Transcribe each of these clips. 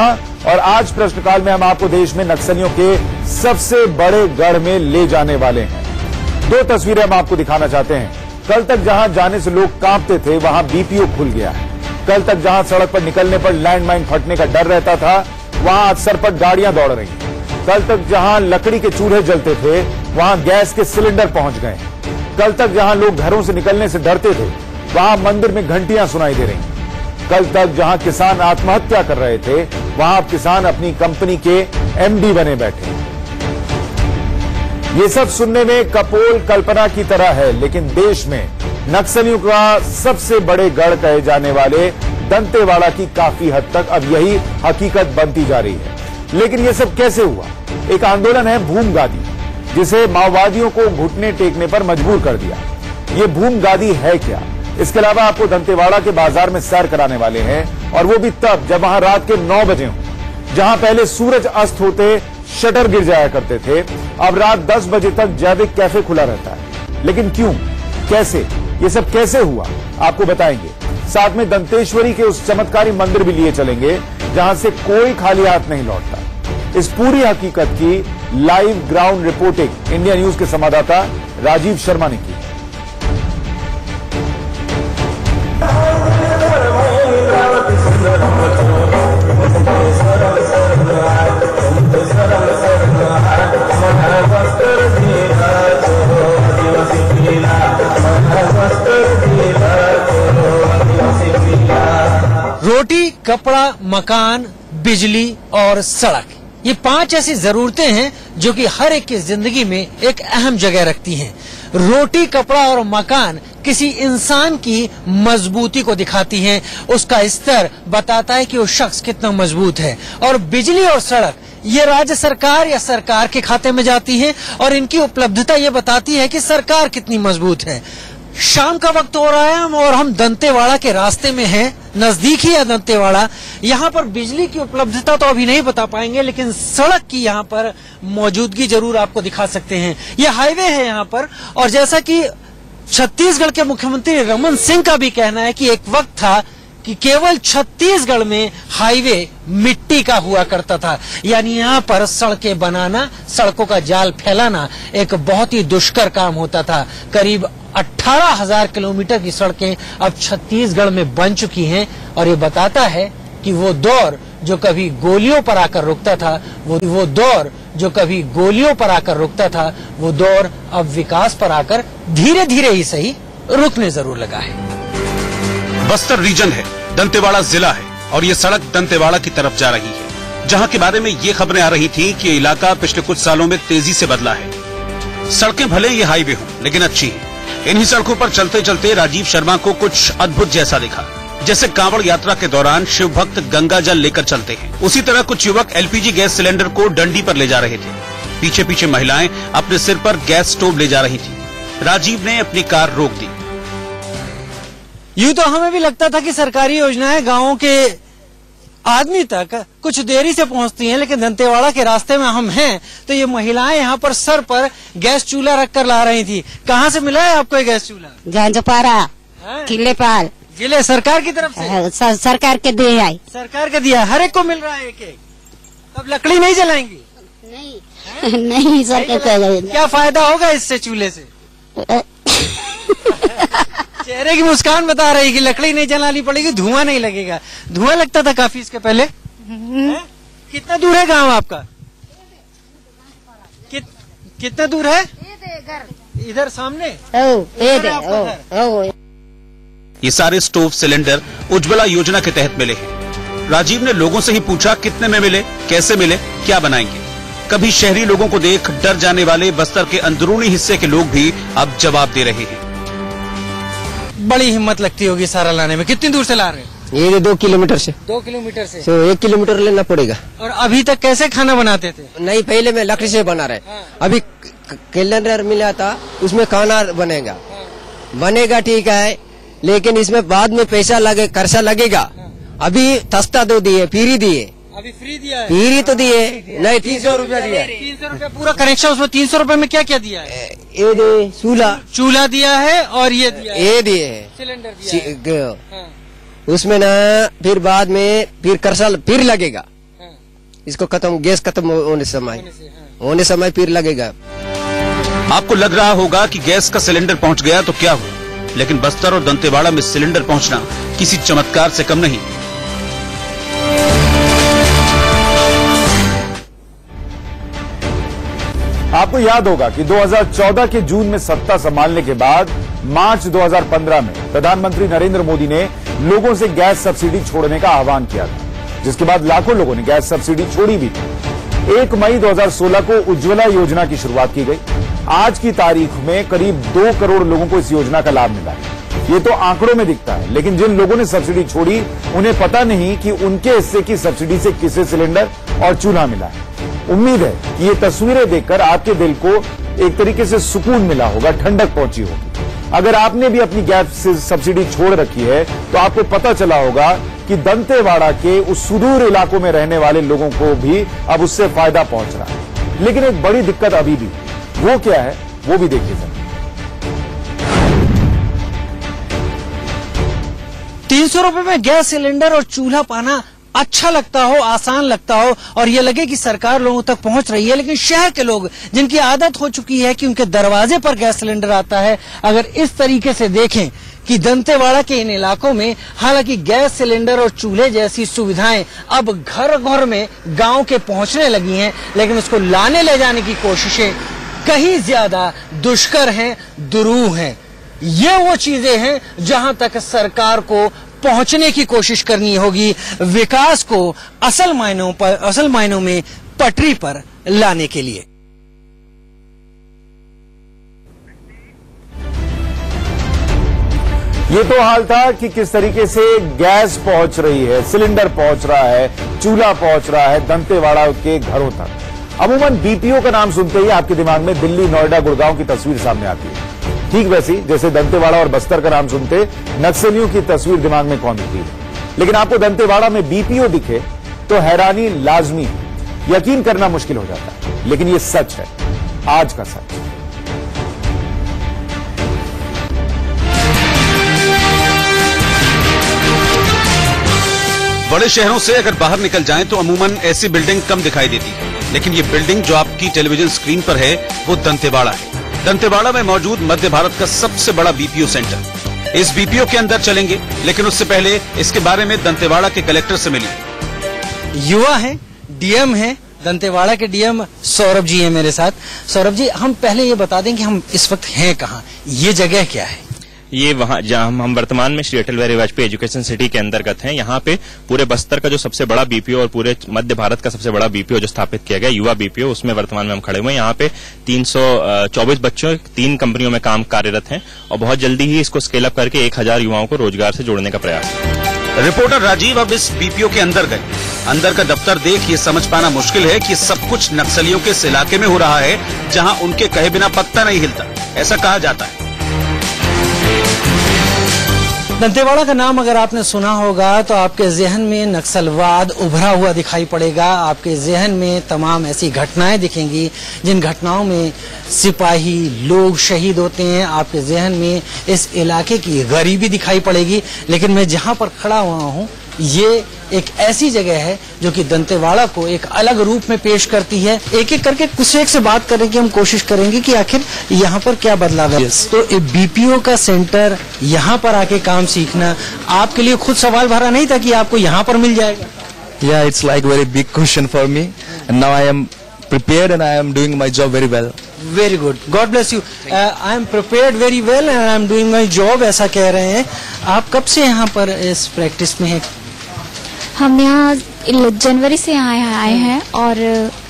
और आज प्रश्नकाल में हम आपको देश में नक्सलियों के सबसे बड़े गढ़ में ले जाने वाले हैं। दो तस्वीरें हम आपको दिखाना चाहते हैं। कल तक जहां जाने से लोग कांपते थे, वहां बीपीओ खुल गया है। कल तक जहां सड़क पर निकलने पर लैंडमाइन फटने का डर रहता था, वहां आज सर पर गाड़ियां दौड़ रही हैं। कल तक जहां लकड़ी के चूल्हे जलते थे, वहां गैस के सिलेंडर पहुंच गए। कल तक जहां लोग घरों से निकलने से डरते थे, वहां मंदिर में घंटियां सुनाई दे रही। कल तक जहां किसान आत्महत्या कर रहे थे, वहां अब किसान अपनी कंपनी के एमडी बने बैठे। ये सब सुनने में कपोल कल्पना की तरह है, लेकिन देश में नक्सलियों का सबसे बड़े गढ़ कहे जाने वाले दंतेवाड़ा की काफी हद तक अब यही हकीकत बनती जा रही है। लेकिन ये सब कैसे हुआ? एक आंदोलन है भूमगादी, जिसे माओवादियों को घुटने टेकने पर मजबूर कर दिया। ये भूमगादी है क्या? इसके अलावा आपको दंतेवाड़ा के बाजार में सैर कराने वाले हैं, और वो भी तब जब वहां रात के 9 बजे हो। जहां पहले सूरज अस्त होते शटर गिर जाया करते थे, अब रात 10 बजे तक जैविक कैफे खुला रहता है। लेकिन क्यों, कैसे, ये सब कैसे हुआ, आपको बताएंगे। साथ में दंतेश्वरी के उस चमत्कारी मंदिर भी लिए चलेंगे, जहां से कोई खाली हाथ नहीं लौटता। इस पूरी हकीकत की live ground reporting India news के संवाददाता राजीव शर्मा ने की। रोटी, कपड़ा, मकान, बिजली और सड़क, ये 5 ऐसी जरूरतें हैं जो कि हर एक की जिंदगी में एक अहम जगह रखती हैं। रोटी, कपड़ा और मकान किसी इंसान की मजबूती को दिखाती हैं, उसका स्तर बताता है कि वो शख्स कितना मजबूत है। और बिजली और सड़क ये राज्य सरकार या सरकार के खाते में जाती है, और इनकी उपलब्धता ये बताती है कि सरकार कितनी मजबूत है। शाम का वक्त हो रहा है और हम दंतेवाड़ा के रास्ते में हैं, नजदीक ही है दंतेवाड़ा। यहाँ पर बिजली की उपलब्धता तो अभी नहीं बता पाएंगे, लेकिन सड़क की यहाँ पर मौजूदगी जरूर आपको दिखा सकते हैं। ये हाईवे है यहाँ पर, और जैसा कि छत्तीसगढ़ के मुख्यमंत्री रमन सिंह का भी कहना है कि एक वक्त था कि केवल छत्तीसगढ़ में हाईवे मिट्टी का हुआ करता था, यानी यहाँ पर सड़कें बनाना, सड़कों का जाल फैलाना एक बहुत ही दुष्कर काम होता था। करीब 18,000 किलोमीटर की सड़कें अब छत्तीसगढ़ में बन चुकी हैं, और ये बताता है कि वो दौर जो कभी गोलियों पर आकर रुकता था, वो दौर जो कभी गोलियों पर आकर रुकता था, वो दौर अब विकास पर आकर धीरे धीरे ही सही रुकने जरूर लगा है। बस्तर रीजन है, दंतेवाड़ा जिला है, और ये सड़क दंतेवाड़ा की तरफ जा रही है, जहां के बारे में ये खबरें आ रही थी कि ये इलाका पिछले कुछ सालों में तेजी से बदला है। सड़कें भले ये हाईवे हों, लेकिन अच्छी हैं। इन्हीं सड़कों पर चलते चलते राजीव शर्मा को कुछ अद्भुत जैसा दिखा। जैसे कांवड़ यात्रा के दौरान शिव भक्त गंगा जल लेकर चलते हैं, उसी तरह कुछ युवक एलपीजी गैस सिलेंडर को डंडी पर ले जा रहे थे। पीछे पीछे महिलाएं अपने सिर पर गैस स्टोव ले जा रही थी। राजीव ने अपनी कार रोक दी। यूं तो हमें भी लगता था कि सरकारी योजनाएं गांवों के आदमी तक कुछ देरी से पहुंचती हैं, लेकिन दंतेवाड़ा के रास्ते में हम हैं तो ये महिलाएं यहाँ पर सर पर गैस चूल्हा रखकर ला रही थी। कहाँ से मिला है आपको ये गैस चूल्हा? गांजोपारा, किलेपाल जिले सरकार की तरफ से? सरकार के दिया है। सरकार के दिया, हर एक को मिल रहा है एक एक। तब लकड़ी नहीं जलाएंगी? नहीं नहीं सरकार। क्या फायदा होगा इससे चूल्हे से? चेहरे की मुस्कान बता रही कि लकड़ी नहीं जलानी पड़ेगी, धुआं नहीं लगेगा। धुआं लगता था काफी इसके पहले। कितना दूर है गांव आपका? कितना दूर है? इधर सामने। ये सारे स्टोव सिलेंडर उज्ज्वला योजना के तहत मिले हैं। राजीव ने लोगों से ही पूछा कितने में मिले, कैसे मिले, क्या बनाएंगे। कभी शहरी लोगों को देख डर जाने वाले बस्तर के अंदरूनी हिस्से के लोग भी अब जवाब दे रहे हैं। बड़ी हिम्मत लगती होगी सारा लाने में। कितनी दूर से ला रहे हैं? ये 2 किलोमीटर से। 2 किलोमीटर से? तो 1 किलोमीटर लेना पड़ेगा। और अभी तक कैसे खाना बनाते थे? नहीं, पहले मैं लकड़ी से बना रहे। अभी कैलेंडर मिला था, उसमें खाना बनेगा। बनेगा ठीक है, लेकिन इसमें बाद में पैसा लगे, खर्चा लगेगा। अभी तस्ता दो दिए, फ्री दिए। अभी फ्री दिया है? फ्री तो दिए नहीं, 300 रुपया दिया। 300 रुपया पूरा कनेक्शन, उसमें 300 रुपए में क्या क्या दिया है? ये दे चूल्हा दिया है, और ये दिया है, ये दिए है, सिलेंडर दिया है। उसमें ना फिर बाद में फिर खर्चा फिर लगेगा। इसको खत्म, गैस खत्म होने समय फिर लगेगा। आपको लग रहा होगा कि गैस का सिलेंडर पहुंच गया तो क्या हुआ, लेकिन बस्तर और दंतेवाड़ा में सिलेंडर पहुंचना किसी चमत्कार से कम नहीं। आपको याद होगा कि 2014 के जून में सत्ता संभालने के बाद मार्च 2015 में प्रधानमंत्री नरेंद्र मोदी ने लोगों से गैस सब्सिडी छोड़ने का आह्वान किया था, जिसके बाद लाखों लोगों ने गैस सब्सिडी छोड़ी भी थी। 1 मई 2016 को उज्ज्वला योजना की शुरुआत की गई। आज की तारीख में करीब 2 करोड़ लोगों को इस योजना का लाभ मिला है। ये तो आंकड़ों में दिखता है, लेकिन जिन लोगों ने सब्सिडी छोड़ी उन्हें पता नहीं कि उनके हिस्से की सब्सिडी से किसे सिलेंडर और चूल्हा मिला है। उम्मीद है कि ये तस्वीरें देखकर आपके दिल को एक तरीके से सुकून मिला होगा, ठंडक पहुंची होगी। अगर आपने भी अपनी गैस सब्सिडी छोड़ रखी है तो आपको पता चला होगा कि दंतेवाड़ा के उस सुदूर इलाकों में रहने वाले लोगों को भी अब उससे फायदा पहुंच रहा है। लेकिन एक बड़ी दिक्कत अभी भी, वो क्या है वो भी देखिए जरा। 300 रुपए में गैस सिलेंडर और चूल्हा पाना अच्छा लगता हो, आसान लगता हो और ये लगे कि सरकार लोगों तक पहुंच रही है, लेकिन शहर के लोग जिनकी आदत हो चुकी है कि उनके दरवाजे पर गैस सिलेंडर आता है, अगर इस तरीके से देखें कि दंतेवाड़ा के इन इलाकों में हालांकि गैस सिलेंडर और चूल्हे जैसी सुविधाएं अब घर घर में गांव के पहुंचने लगी हैं, लेकिन उसको लाने ले जाने की कोशिशें कहीं ज्यादा दुष्कर हैं, दुरूह हैं। ये वो चीजें हैं जहां तक सरकार को पहुंचने की कोशिश करनी होगी, विकास को असल मायनों में पटरी पर लाने के लिए। ये तो हाल था कि किस तरीके से गैस पहुंच रही है, सिलेंडर पहुंच रहा है, चूल्हा पहुंच रहा है दंतेवाड़ा के घरों तक। अमूमन बीपीओ का नाम सुनते ही आपके दिमाग में दिल्ली, नोएडा, गुड़गांव की तस्वीर सामने आती है। ठीक वैसी जैसे दंतेवाड़ा और बस्तर का नाम सुनते नक्सलियों की तस्वीर दिमाग में कौन दिखती है। लेकिन आपको दंतेवाड़ा में बीपीओ दिखे तो हैरानी लाजमी, यकीन करना मुश्किल हो जाता है, लेकिन ये सच है, आज का सच। बड़े शहरों से अगर बाहर निकल जाएं तो अमूमन ऐसी बिल्डिंग कम दिखाई देती है, लेकिन ये बिल्डिंग जो आपकी टेलीविजन स्क्रीन पर है वो दंतेवाड़ा है। दंतेवाड़ा में मौजूद मध्य भारत का सबसे बड़ा बीपीओ सेंटर। इस बीपीओ के अंदर चलेंगे, लेकिन उससे पहले इसके बारे में दंतेवाड़ा के कलेक्टर से मिलिए। युवा है, डीएम है, दंतेवाड़ा के डीएम सौरभ जी हैं मेरे साथ। सौरभ जी, हम पहले ये बता दें कि हम इस वक्त हैं कहाँ, ये जगह क्या है? ये वहाँ जहाँ हम वर्तमान में श्री अटल बिहारी वाजपेयी एजुकेशन सिटी के अंतर्गत हैं। यहाँ पे पूरे बस्तर का जो सबसे बड़ा बीपीओ और पूरे मध्य भारत का सबसे बड़ा बीपीओ जो स्थापित किया गया, युवा बीपीओ, उसमें वर्तमान में हम खड़े हुए हैं। यहाँ पे 324 बच्चों 3 कंपनियों में काम कार्यरत हैं और बहुत जल्दी ही इसको स्केल अप करके 1000 युवाओं को रोजगार से जोड़ने का प्रयास है। रिपोर्टर राजीव अब इस बीपीओ के अंदर गए। अंदर का दफ्तर देख ये समझ पाना मुश्किल है कि सब कुछ नक्सलियों के इस इलाके में हो रहा है, जहाँ उनके कहे बिना पत्ता नहीं हिलता, ऐसा कहा जाता है। दंतेवाड़ा का नाम अगर आपने सुना होगा तो आपके जहन में नक्सलवाद उभरा हुआ दिखाई पड़ेगा। आपके जहन में तमाम ऐसी घटनाएं दिखेंगी जिन घटनाओं में सिपाही लोग शहीद होते हैं। आपके जहन में इस इलाके की गरीबी दिखाई पड़ेगी। लेकिन मैं जहां पर खड़ा हुआ हूं ये एक ऐसी जगह है जो कि दंतेवाड़ा को एक अलग रूप में पेश करती है। एक एक करके कुछ एक से बात करने की हम कोशिश करेंगे कि आखिर यहाँ पर क्या बदलाव है। तो बीपीओ का सेंटर, यहाँ पर आके काम सीखना आपके लिए खुद सवाल भरा नहीं था कि आपको यहाँ पर मिल जाएगा? Yeah, it's like very big question for me, and now I am prepared and I am doing my job very well. Very good. God bless you. I am prepared very well and I am doing my job, ऐसा कह रहे हैं। आप कब से यहाँ पर इस प्रैक्टिस में हैं? हम यहाँ जनवरी से यहाँ आए हैं और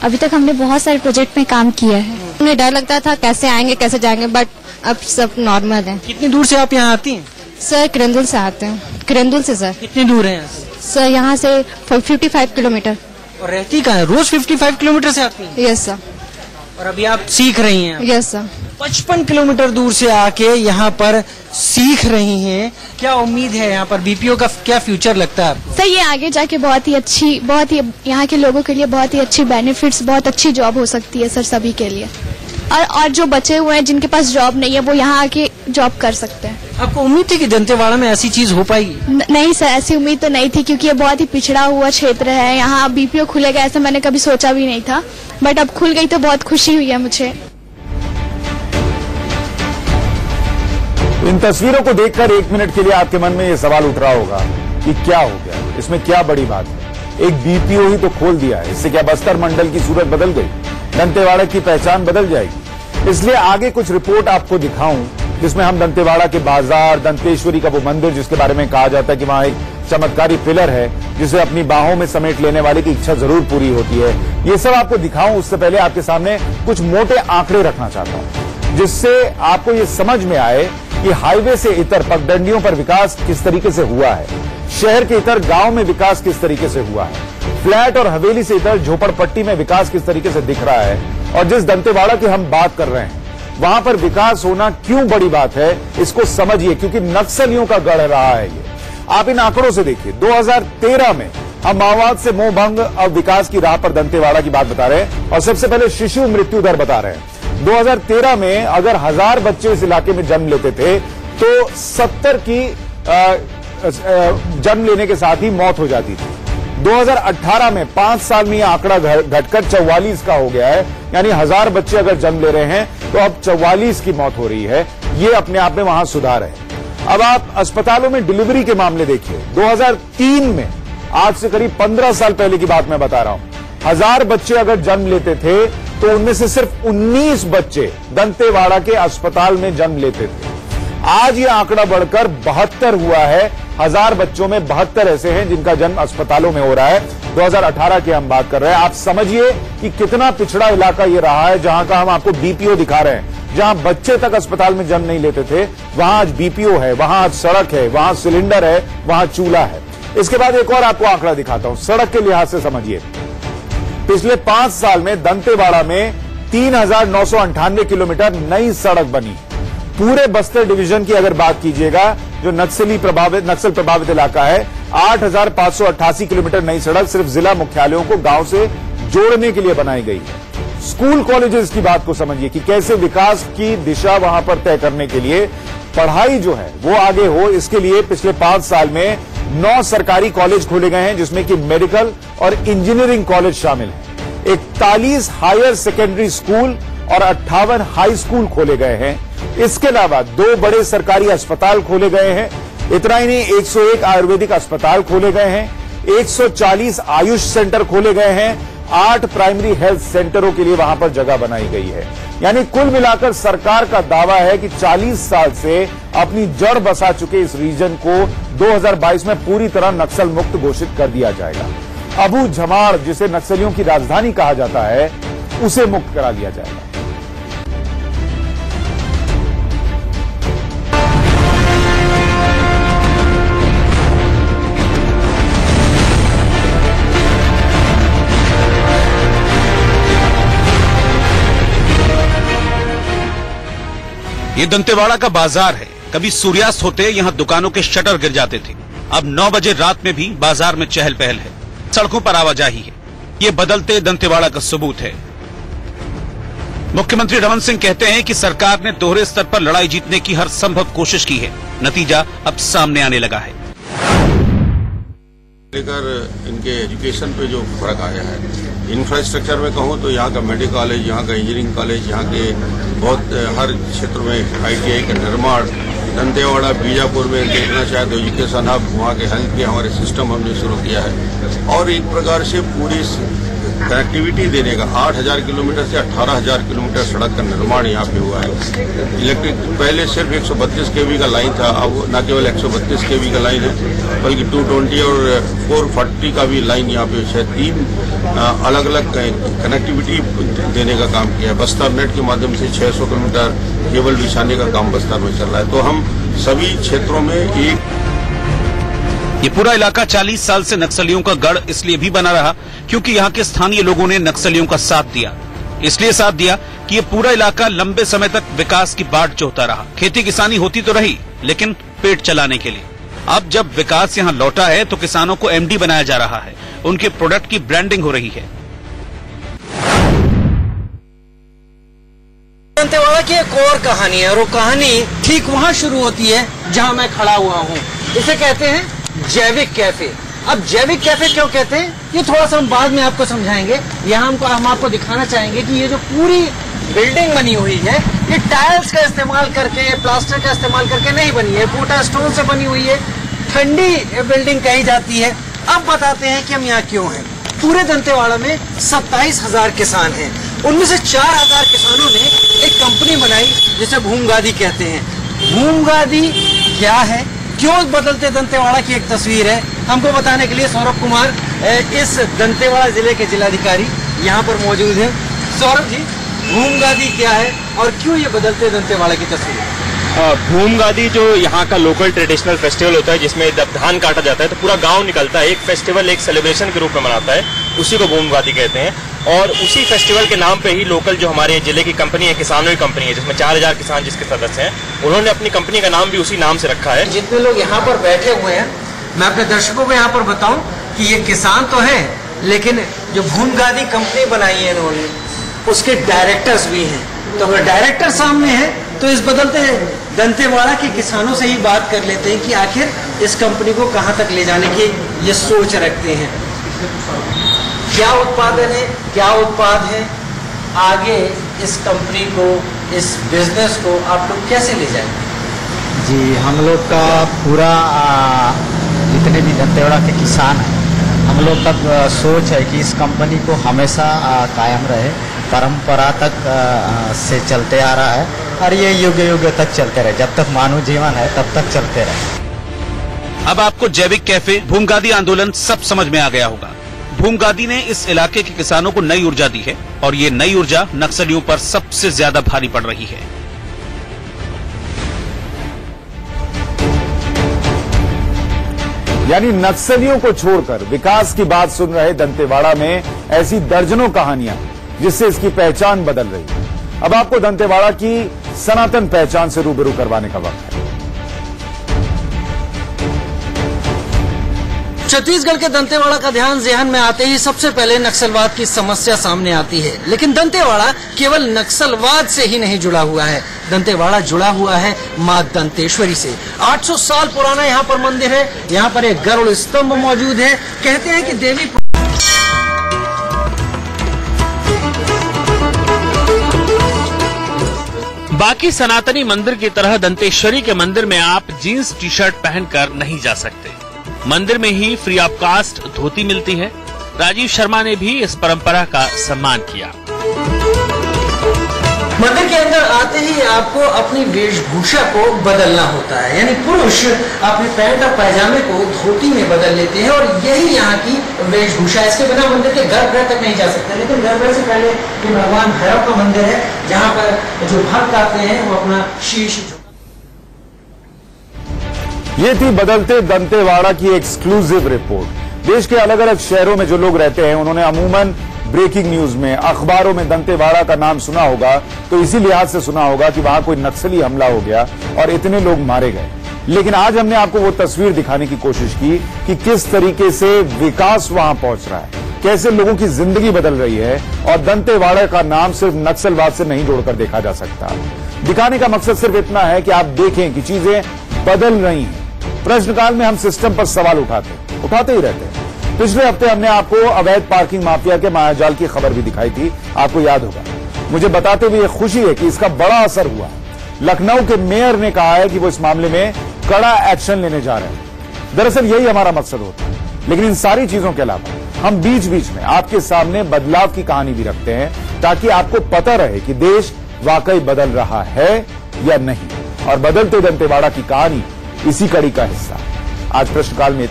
अभी तक हमने बहुत सारे प्रोजेक्ट में काम किया है। हमें डर लगता था कैसे आएंगे कैसे जाएंगे, बट अब सब नॉर्मल है। कितनी दूर से आप यहाँ आती हैं? सर किरंदुल से आते हैं। किरंदुल से सर। कितनी दूर है यहाँ से? सर यहाँ से 55 किलोमीटर। और रहती कहाँ है? रोज 55 किलोमीटर से आती हैं? Yes sir. और अभी आप सीख रही हैं? Yes sir. 55 किलोमीटर दूर से आके यहाँ पर सीख रही हैं। क्या उम्मीद है यहाँ पर बीपीओ का क्या फ्यूचर लगता है आपको? सर ये आगे जाके बहुत ही यहाँ के लोगों के लिए बहुत ही अच्छी बेनिफिट्स, बहुत अच्छी जॉब हो सकती है सर सभी के लिए। और जो बचे हुए हैं जिनके पास जॉब नहीं है वो यहाँ आके जॉब कर सकते हैं। आपको उम्मीद थी कि दंतेवाड़ा में ऐसी चीज हो पाएगी? नहीं सर, ऐसी उम्मीद तो नहीं थी, क्योंकि ये बहुत ही पिछड़ा हुआ क्षेत्र है। यहाँ बीपीओ खुलेगा ऐसा मैंने कभी सोचा भी नहीं था, बट अब खुल गई तो बहुत खुशी हुई है मुझे। इन तस्वीरों को देखकर 1 मिनट के लिए आपके मन में यह सवाल उठ रहा होगा कि क्या हो गया, इसमें क्या बड़ी बात है? एक बीपीओ ही तो खोल दिया है, इससे क्या बस्तर मंडल की सूरत बदल गई? दंतेवाड़ा की पहचान बदल जाएगी? इसलिए आगे कुछ रिपोर्ट आपको दिखाऊं जिसमें हम दंतेवाड़ा के बाजार, दंतेश्वरी का वो मंदिर जिसके बारे में कहा जाता है कि वहां एक चमत्कारी पिलर है जिसे अपनी बाहों में समेट लेने वाले की इच्छा जरूर पूरी होती है, ये सब आपको दिखाऊं उससे पहले आपके सामने कुछ मोटे आंकड़े रखना चाहता हूं जिससे आपको ये समझ में आए कि हाईवे से इतर पगडंडियों पर विकास किस तरीके से हुआ है, शहर के इतर गांव में विकास किस तरीके से हुआ है, फ्लैट और हवेली से इतर झोपड़पट्टी में विकास किस तरीके से दिख रहा है, और जिस दंतेवाड़ा की हम बात कर रहे हैं वहां पर विकास होना क्यों बड़ी बात है, इसको समझिए, क्योंकि नक्सलियों का गढ़ रहा है ये। आप इन आंकड़ों से देखिए, 2013 में हम माओवाद से मोह भंग और विकास की राह पर दंतेवाड़ा की बात बता रहे हैं, और सबसे पहले शिशु मृत्यु दर बता रहे हैं। 2013 में अगर 1000 बच्चे इस इलाके में जन्म लेते थे तो 70 की जन्म लेने के साथ ही मौत हो जाती थी। 2018 में 5 साल में यह आंकड़ा घटकर 44 का हो गया है, यानी 1000 बच्चे अगर जन्म ले रहे हैं तो अब 44 की मौत हो रही है। ये अपने आप में वहां सुधार है। अब आप अस्पतालों में डिलीवरी के मामले देखिए, 2003 में, आज से करीब 15 साल पहले की बात मैं बता रहा हूं, 1000 बच्चे अगर जन्म लेते थे तो उनमें से सिर्फ 19 बच्चे दंतेवाड़ा के अस्पताल में जन्म लेते थे। आज यह आंकड़ा बढ़कर 72 हुआ है। 1000 बच्चों में 72 ऐसे हैं जिनका जन्म अस्पतालों में हो रहा है। 2018 की हम बात कर रहे हैं। आप समझिए कि कितना पिछड़ा इलाका ये रहा है, जहां का हम आपको बीपीओ दिखा रहे हैं, जहां बच्चे तक अस्पताल में जन्म नहीं लेते थे, वहां आज बीपीओ है, वहां आज सड़क है, वहां सिलेंडर है, वहां चूल्हा है। इसके बाद एक और आपको आंकड़ा दिखाता हूं, सड़क के लिहाज से समझिए। पिछले 5 साल में दंतेवाड़ा में 3998 किलोमीटर नई सड़क बनी। पूरे बस्तर डिवीजन की अगर बात कीजिएगा, जो नक्सल प्रभावित इलाका है, 8588 किलोमीटर नई सड़क सिर्फ जिला मुख्यालयों को गांव से जोड़ने के लिए बनाई गई है। स्कूल कॉलेजेस की बात को समझिए कि कैसे विकास की दिशा वहां पर तय करने के लिए पढ़ाई जो है वो आगे हो, इसके लिए पिछले 5 साल में 9 सरकारी कॉलेज खोले गए हैं, जिसमें कि मेडिकल और इंजीनियरिंग कॉलेज शामिल हैं। 41 हायर सेकेंडरी स्कूल और 58 हाई स्कूल खोले गए हैं। इसके अलावा 2 बड़े सरकारी अस्पताल खोले गए हैं। इतना ही नहीं, 101 आयुर्वेदिक अस्पताल खोले गए हैं, 140 आयुष सेंटर खोले गए हैं, 8 प्राइमरी हेल्थ सेंटरों के लिए वहां पर जगह बनाई गई है। यानी कुल मिलाकर सरकार का दावा है कि 40 साल से अपनी जड़ बसा चुके इस रीजन को 2022 में पूरी तरह नक्सल मुक्त घोषित कर दिया जाएगा। अबू झमाड़, जिसे नक्सलियों की राजधानी कहा जाता है, उसे मुक्त करा दिया जाएगा। ये दंतेवाड़ा का बाजार है। कभी सूर्यास्त होते यहां दुकानों के शटर गिर जाते थे। अब 9 बजे रात में भी बाजार में चहल पहल है, सड़कों पर आवाजाही है। ये बदलते दंतेवाड़ा का सबूत है। मुख्यमंत्री रमन सिंह कहते हैं कि सरकार ने दोहरे स्तर पर लड़ाई जीतने की हर संभव कोशिश की है। नतीजा अब सामने आने लगा है। लेकर इनके एजुकेशन पे जो फर्क आया है, इंफ्रास्ट्रक्चर में कहूँ तो यहाँ का मेडिकल कॉलेज, यहाँ का इंजीनियरिंग कॉलेज, यहाँ के बहुत हर क्षेत्र में ITI का निर्माण, दंतेवाड़ा बीजापुर में देखना चाहे तो एजुकेशन हब, वहाँ के हेल्थ के हमारे सिस्टम हमने शुरू किया है। और एक प्रकार से पूरी कनेक्टिविटी देने का 8000 किलोमीटर से 18000 किलोमीटर सड़क का निर्माण यहाँ पे हुआ है। इलेक्ट्रिक पहले सिर्फ 132 kV का लाइन था, अब न केवल 132 kV का लाइन है बल्कि 220 और 440 का भी लाइन यहाँ पे है। 3 अलग अलग कनेक्टिविटी देने का काम किया है। बस्तर नेट के माध्यम से 600 किलोमीटर केबल बिछाने का काम बस्तर में चल रहा है। तो हम सभी क्षेत्रों में एक ये पूरा इलाका 40 साल से नक्सलियों का गढ़ इसलिए भी बना रहा क्योंकि यहाँ के स्थानीय लोगों ने नक्सलियों का साथ दिया। इसलिए साथ दिया कि ये पूरा इलाका लंबे समय तक विकास की बाट जोहता रहा। खेती किसानी होती तो रही, लेकिन पेट चलाने के लिए। अब जब विकास यहाँ लौटा है तो किसानों को MD बनाया जा रहा है, उनके प्रोडक्ट की ब्रांडिंग हो रही है। दंतेवाड़ा की एक और कहानी है और वो कहानी ठीक वहाँ शुरू होती है जहाँ मैं खड़ा हुआ हूँ। इसे कहते हैं जैविक कैफे। अब जैविक कैफे क्यों कहते हैं ये थोड़ा सा हम बाद में आपको समझाएंगे। यहाँ हम आपको दिखाना चाहेंगे कि ये जो पूरी बिल्डिंग बनी हुई है ये टाइल्स का इस्तेमाल करके, प्लास्टर का इस्तेमाल करके नहीं बनी है, बूटा स्टोन से बनी हुई है। ठंडी बिल्डिंग कही जाती है। अब बताते हैं कि हम यहाँ क्यों हैं। पूरे दंतेवाड़ा में 27,000 किसान हैं। उनमें से 4,000 किसानों ने एक कंपनी बनाई जिसे भूमगादी कहते हैं। भूमगादी क्या है, क्यों बदलते दंतेवाड़ा की एक तस्वीर है, हमको बताने के लिए सौरभ कुमार इस दंतेवाड़ा जिले के जिलाधिकारी यहाँ पर मौजूद है। सौरभ जी, भूमगादी क्या है और क्यों ये बदलते दंतेवाड़ा की तस्वीर है? भूमगादी जो यहाँ का लोकल ट्रेडिशनल फेस्टिवल होता है जिसमें जब धान काटा जाता है तो पूरा गांव निकलता है, एक फेस्टिवल, एक सेलिब्रेशन के रूप में मनाता है, उसी को भूमगादी कहते हैं। और उसी फेस्टिवल के नाम पे ही लोकल जो हमारे जिले की कंपनी है, किसानों की कंपनी है, जिसमें 4,000 किसान जिसके सदस्य हैं, उन्होंने अपनी कंपनी का नाम भी उसी नाम से रखा है। जितने लोग यहाँ पर बैठे हुए हैं, मैं अपने दर्शकों को यहाँ पर बताऊं कि ये किसान तो है, लेकिन जो भूमगादी कंपनी बनाई है इन्होंने, उसके डायरेक्टर्स भी हैं। तो अगर डायरेक्टर सामने है तो इस बदलते दंतेवाड़ा के किसानों से ही बात कर लेते हैं कि आखिर इस कंपनी को कहां तक ले जाने की ये सोच रखते हैं। क्या उत्पादन है, क्या उत्पाद है, आगे इस कंपनी को, इस बिजनेस को आप लोग कैसे ले जाएंगे? जी, हम लोग का पूरा जितने भी दंतेवाड़ा के किसान हैं, हम लोग तक सोच है कि इस कंपनी को हमेशा कायम रहे, परंपरा तक से चलते आ रहा है और ये युग युग तक चलते रहे, जब तक मानव जीवन है तब तक चलते रहे। अब आपको जैविक कैफे, भूमगादी आंदोलन सब समझ में आ गया होगा। भूमगादी ने इस इलाके के किसानों को नई ऊर्जा दी है और ये नई ऊर्जा नक्सलियों पर सबसे ज्यादा भारी पड़ रही है। यानी नक्सलियों को छोड़कर विकास की बात सुन रहे दंतेवाड़ा में ऐसी दर्जनों कहानियां जिससे इसकी पहचान बदल रही है। अब आपको दंतेवाड़ा की सनातन पहचान से रूबरू करवाने का वक्त है। छत्तीसगढ़ के दंतेवाड़ा का ध्यान ज़हन में आते ही सबसे पहले नक्सलवाद की समस्या सामने आती है। लेकिन दंतेवाड़ा केवल नक्सलवाद से ही नहीं जुड़ा हुआ है, दंतेवाड़ा जुड़ा हुआ है मां दंतेश्वरी से। 800 साल पुराना यहाँ पर मंदिर है, यहाँ पर एक गरुड़ स्तंभ मौजूद है। कहते हैं कि देवी बाकी सनातनी मंदिर की तरह दंतेश्वरी के मंदिर में आप जीन्स टी शर्ट पहनकर नहीं जा सकते। मंदिर में ही फ्री ऑफ कास्ट धोती मिलती है। राजीव शर्मा ने भी इस परंपरा का सम्मान किया। मंदिर के अंदर आते ही आपको अपनी वेशभूषा को बदलना होता है, यानी पुरुष अपने पैंट और पैजामे को धोती में बदल लेते हैं और यही यहाँ की वेशभूषा। इसके बिना मंदिर के गर्भगृह तक नहीं जा सकते। लेकिन गर्भगृह से पहले ये भगवान भैरव का मंदिर है, जहाँ पर जो भक्त आते हैं वो अपना शीश। ये थी बदलते दंतेवाड़ा की एक्सक्लूसिव रिपोर्ट। देश के अलग अलग शहरों में जो लोग रहते हैं उन्होंने अमूमन ब्रेकिंग न्यूज में, अखबारों में दंतेवाड़ा का नाम सुना होगा तो इसी लिहाज से सुना होगा कि वहां कोई नक्सली हमला हो गया और इतने लोग मारे गए। लेकिन आज हमने आपको वो तस्वीर दिखाने की कोशिश की कि किस तरीके से विकास वहां पहुंच रहा है, कैसे लोगों की जिंदगी बदल रही है और दंतेवाड़ा का नाम सिर्फ नक्सलवाद से नहीं जोड़कर देखा जा सकता। दिखाने का मकसद सिर्फ इतना है कि आप देखें कि चीजें बदल रही हैं। प्रश्नकाल में हम सिस्टम पर सवाल उठाते ही रहते हैं। पिछले हफ्ते हमने आपको अवैध पार्किंग माफिया के मायाजाल की खबर भी दिखाई थी, आपको याद होगा। मुझे बताते हुए खुशी है कि इसका बड़ा असर हुआ। लखनऊ के मेयर ने कहा है कि वो इस मामले में कड़ा एक्शन लेने जा रहे हैं। दरअसल यही हमारा मकसद होता है। लेकिन इन सारी चीजों के अलावा हम बीच बीच में आपके सामने बदलाव की कहानी भी रखते हैं, ताकि आपको पता रहे कि देश वाकई बदल रहा है या नहीं। और बदलते दंतेवाड़ा की कहानी इसी कड़ी का हिस्सा। आज प्रश्नकाल में